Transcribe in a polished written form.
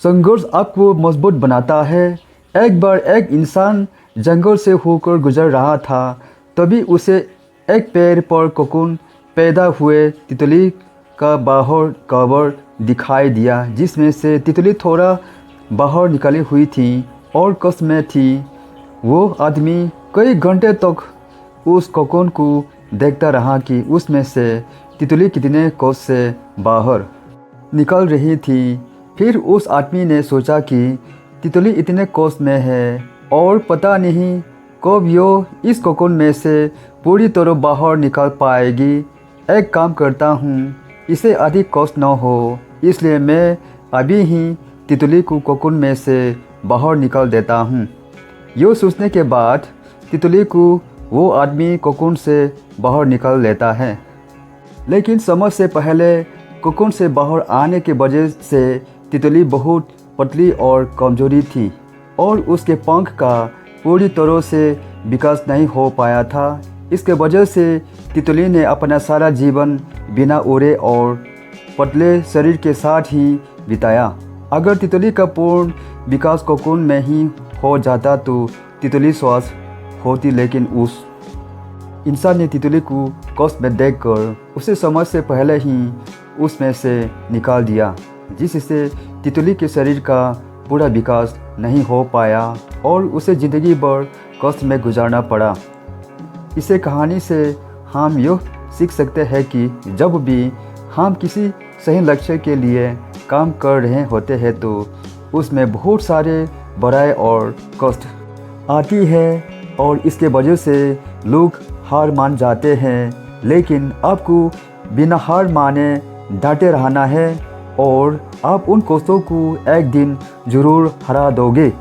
संघर्ष आपको मजबूत बनाता है। एक बार एक इंसान जंगल से होकर गुजर रहा था, तभी उसे एक पेड़ पर कोकून पैदा हुए तितली का बाहर कवर दिखाई दिया, जिसमें से तितली थोड़ा बाहर निकली हुई थी और कष्ट में थी। वो आदमी कई घंटे तक उस कोकून को देखता रहा कि उसमें से तितली कितने कष्ट से बाहर निकल रही थी। फिर उस आदमी ने सोचा कि तितली इतने कष्ट में है और पता नहीं कब यो इस कोकून में से पूरी तरह बाहर निकल पाएगी। एक काम करता हूँ, इसे अधिक कष्ट न हो, इसलिए मैं अभी ही तितली को कोकून में से बाहर निकल देता हूँ। यो सोचने के बाद तितली को वो आदमी कोकून से बाहर निकल लेता है। लेकिन समय से पहले कोकून से बाहर आने की वजह से तितली बहुत पतली और कमजोरी थी और उसके पंख का पूरी तरह से विकास नहीं हो पाया था। इसके वजह से तितली ने अपना सारा जीवन बिना उड़े और पतले शरीर के साथ ही बिताया। अगर तितली का पूर्ण विकास कोकून में ही हो जाता तो तितली स्वस्थ होती, लेकिन उस इंसान ने तितली को कष्ट में देखकर उसे समय से पहले ही उसमें से निकाल दिया, जिससे तितली के शरीर का पूरा विकास नहीं हो पाया और उसे ज़िंदगी भर कष्ट में गुजारना पड़ा। इसे कहानी से हम यह सीख सकते हैं कि जब भी हम किसी सही लक्ष्य के लिए काम कर रहे होते हैं तो उसमें बहुत सारे बुराई और कष्ट आती है और इसके वजह से लोग हार मान जाते हैं। लेकिन आपको बिना हार माने डटे रहना है और आप उन कष्टों को एक दिन ज़रूर हरा दोगे।